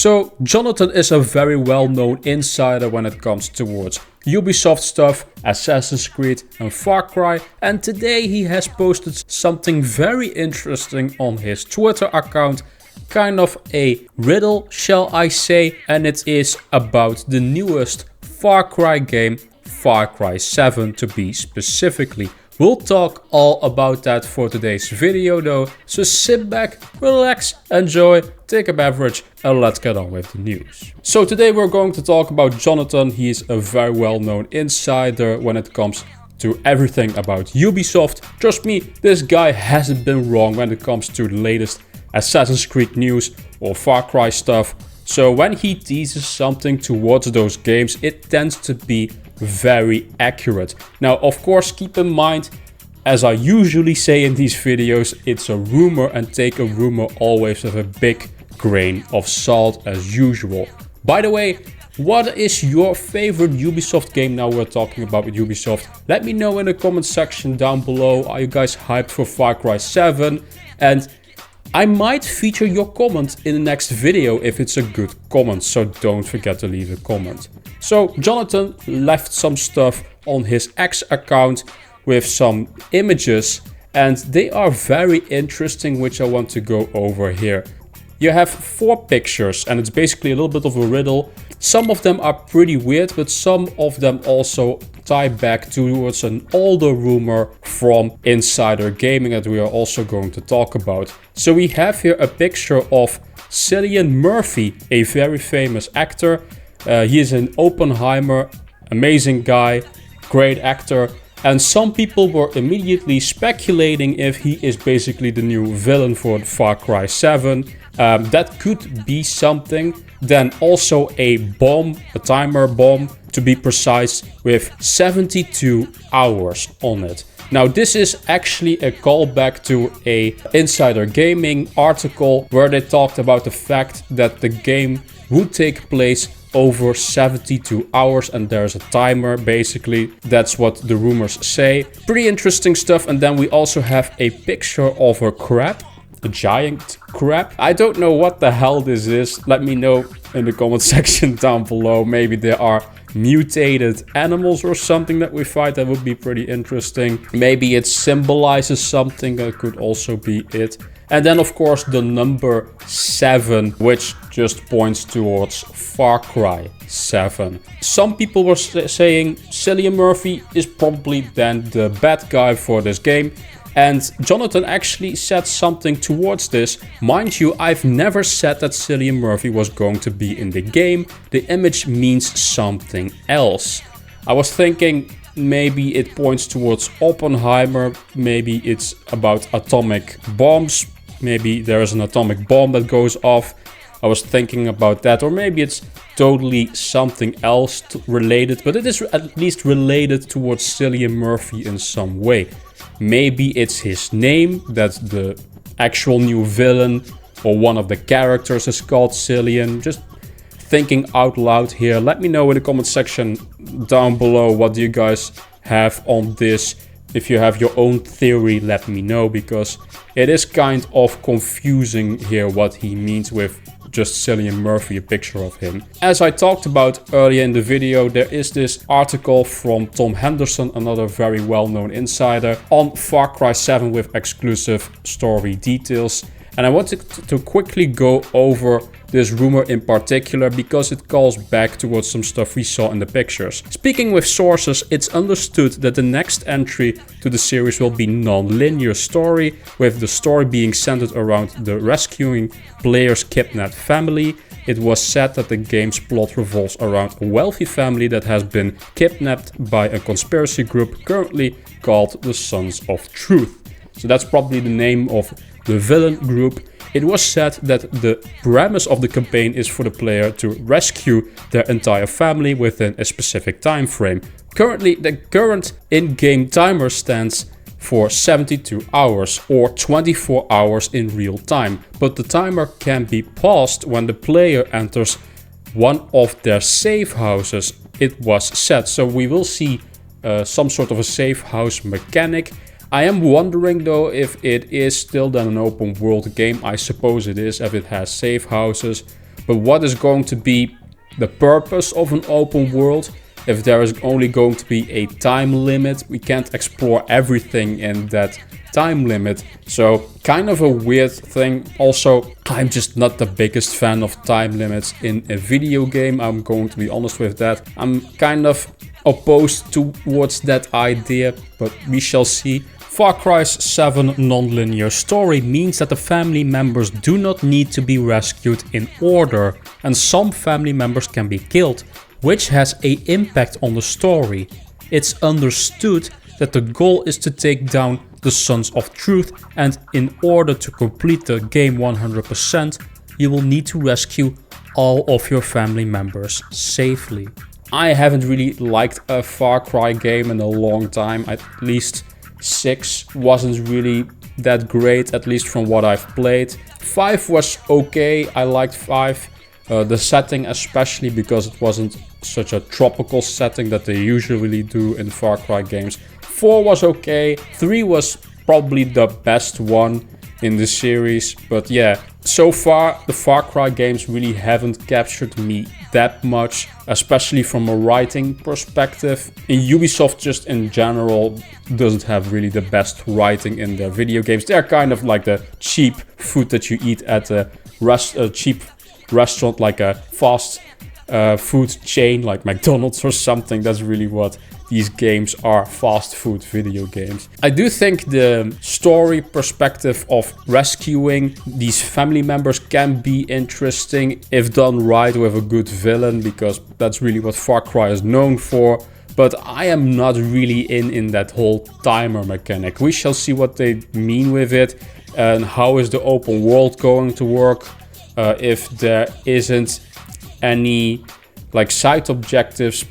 So Jonathan is a very well-known insider when it comes towards Ubisoft stuff, Assassin's Creed and Far Cry, and today he has posted something very interesting on his Twitter account, kind of a riddle shall I say, and it is about the newest Far Cry game, Far Cry 7 to be specifically. We'll talk all about that for today's video though, so sit back, relax, enjoy, take a beverage and let's get on with the news. So today we're going to talk about Jonathan. He is a very well-known insider when it comes to everything about Ubisoft. Trust me, this guy hasn't been wrong when it comes to the latest Assassin's Creed news or Far Cry stuff. So when he teases something towards those games, it tends to be very accurate. Now, of course, keep in mind, as I usually say in these videos, it's a rumor and take a rumor always with a big grain of salt as usual. By the way, what is your favorite Ubisoft game now we're talking about with Ubisoft? Let me know in the comment section down below. Are you guys hyped for Far Cry 7? And I might feature your comment in the next video if it's a good comment, so don't forget to leave a comment. So Jonathan left some stuff on his X account with some images and they are very interesting, which I want to go over here. You have 4 pictures and it's basically a little bit of a riddle. Some of them are pretty weird, but some of them also tie back towards an older rumor from Insider Gaming that we are also going to talk about. So we have here a picture of Cillian Murphy, a very famous actor. He is an Oppenheimer, amazing guy, great actor. And some people were immediately speculating if he is basically the new villain for Far Cry 7. That could be something. Then also a bomb, a timer bomb to be precise, with 72 hours on it. Now this is actually a callback to a Insider Gaming article where they talked about the fact that the game would take place over 72 hours and there's a timer basically. That's what the rumors say. Pretty interesting stuff. And then we also have a picture of a crab, a giant crab. I don't know what the hell this is. Let me know in the comment section down below. Maybe there are mutated animals or something that we fight. That would be pretty interesting. Maybe it symbolizes something. That could also be it. And then of course the number 7, which just points towards Far Cry 7. Some people were saying Cillian Murphy is probably then the bad guy for this game. And Jonathan actually said something towards this. Mind you, I've never said that Cillian Murphy was going to be in the game. The image means something else. I was thinking maybe it points towards Oppenheimer. Maybe it's about atomic bombs. Maybe there is an atomic bomb that goes off. I was thinking about that. Or maybe it's totally something else related. But it is at least related towards Cillian Murphy in some way. Maybe it's his name, that the actual new villain or one of the characters is called Cillian. Just thinking out loud here. Let me know in the comment section down below what do you guys have on this. If you have your own theory, let me know, because it is kind of confusing here what he means with just Cillian Murphy, a picture of him. As I talked about earlier in the video, there is this article from Tom Henderson, another very well-known insider, on Far Cry 7 with exclusive story details. And I wanted to quickly go over this rumor in particular because it calls back towards some stuff we saw in the pictures. Speaking with sources, it's understood that the next entry to the series will be non-linear story, with the story being centered around the rescuing player's kidnapped family. It was said that the game's plot revolves around a wealthy family that has been kidnapped by a conspiracy group currently called the Sons of Truth. So that's probably the name of the villain group. It was said that the premise of the campaign is for the player to rescue their entire family within a specific time frame. Currently, the current in-game timer stands for 72 hours or 24 hours in real time, but the timer can be paused when the player enters one of their safe houses, it was said. So we will see some sort of a safe house mechanic. I am wondering though if it is still then an open world game. I suppose it is if it has safe houses. but what is going to be the purpose of an open world? If there is only going to be a time limit, we can't explore everything in that time limit. So kind of a weird thing. Also, I'm just not the biggest fan of time limits in a video game. I'm going to be honest with that. I'm kind of opposed towards that idea, but we shall see. Far Cry's 7 non-linear story means that the family members do not need to be rescued in order, and some family members can be killed, which has an impact on the story. It's understood that the goal is to take down the Sons of Truth, and in order to complete the game 100%, you will need to rescue all of your family members safely. I haven't really liked a Far Cry game in a long time. At least 6 wasn't really that great, at least from what I've played. 5 was okay, I liked 5. The setting especially, because it wasn't such a tropical setting that they usually do in Far Cry games. 4 was okay, 3 was probably the best one in the series, but yeah, so far the Far Cry games really haven't captured me that much, especially from a writing perspective. Ubisoft just in general doesn't have really the best writing in their video games. They're kind of like the cheap food that you eat at a cheap restaurant, like a fast food chain like McDonald's or something. That's really what these games are, fast food video games. I do think the story perspective of rescuing these family members can be interesting if done right with a good villain, because that's really what Far Cry is known for. But I am not really in that whole timer mechanic. We shall see what they mean with it, and how is the open world going to work. If there isn't any like side objectives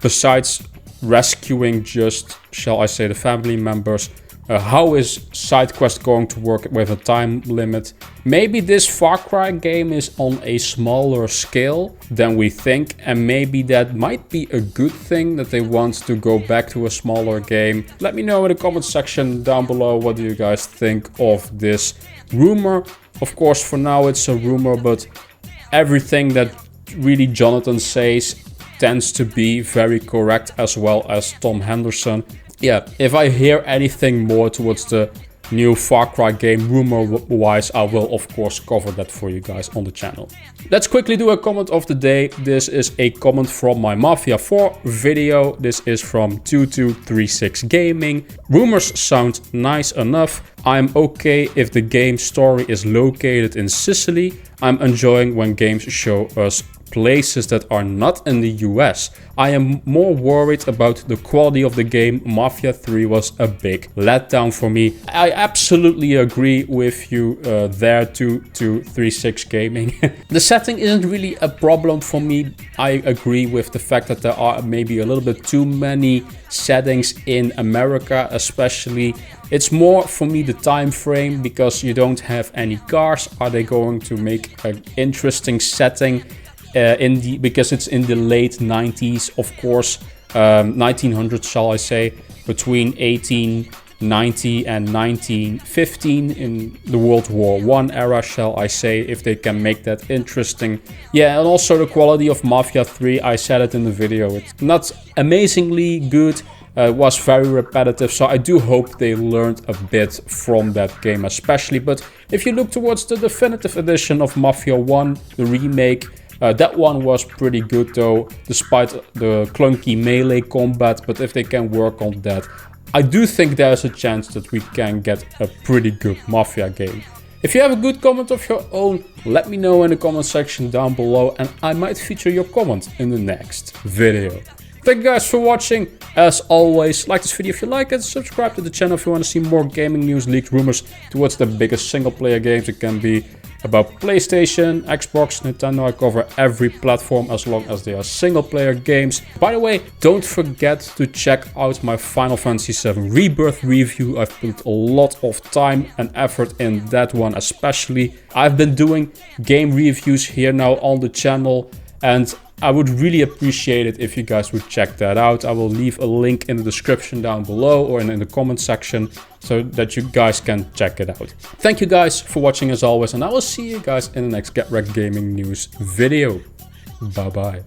besides rescuing just, shall I say, the family members, how is side quest going to work with a time limit? Maybe this Far Cry game is on a smaller scale than we think, and maybe that might be a good thing, that they want to go back to a smaller game. Let me know in the comment section down below, what do you guys think of this rumor. Of course, for now it's a rumor, but everything that really Jonathan says tends to be very correct, as well as Tom Henderson. Yeah, if I hear anything more towards the new Far Cry game rumor-wise, I will of course cover that for you guys on the channel. Let's quickly do a comment of the day. This is a comment from my Mafia 4 video. This is from 2236 Gaming. Rumors sound nice enough. I'm okay if the game story is located in Sicily. I'm enjoying when games show us places that are not in the US. I am more worried about the quality of the game. Mafia 3 was a big letdown for me. I absolutely agree with you there, 2236 Gaming. The setting isn't really a problem for me. I agree with the fact that there are maybe a little bit too many settings in America, especially. It's more for me the time frame, because you don't have any cars. Are they going to make an interesting setting? Because it's in the late 90s, of course, 1900s, shall I say, between 1890 and 1915 in the World War I era, shall I say, if they can make that interesting. Yeah, and also the quality of Mafia 3, I said it in the video, it's not amazingly good. It was very repetitive, so I do hope they learned a bit from that game especially. But if you look towards the definitive edition of Mafia 1, the remake, that one was pretty good though, despite the clunky melee combat. But if they can work on that, I do think there's a chance that we can get a pretty good Mafia game. If you have a good comment of your own, let me know in the comment section down below, and I might feature your comment in the next video. Thank you guys for watching. As always, like this video if you like it, subscribe to the channel if you want to see more gaming news, leaked rumors towards the biggest single player games. It can be about PlayStation, Xbox, Nintendo. I cover every platform as long as they are single player games. By the way, don't forget to check out my Final Fantasy VII Rebirth review. I've put a lot of time and effort in that one especially. I've been doing game reviews here now on the channel, and I would really appreciate it if you guys would check that out. I will leave a link in the description down below or in the comment section so that you guys can check it out. Thank you guys for watching as always, and I will see you guys in the next Get Rekt Gaming News video. Bye bye.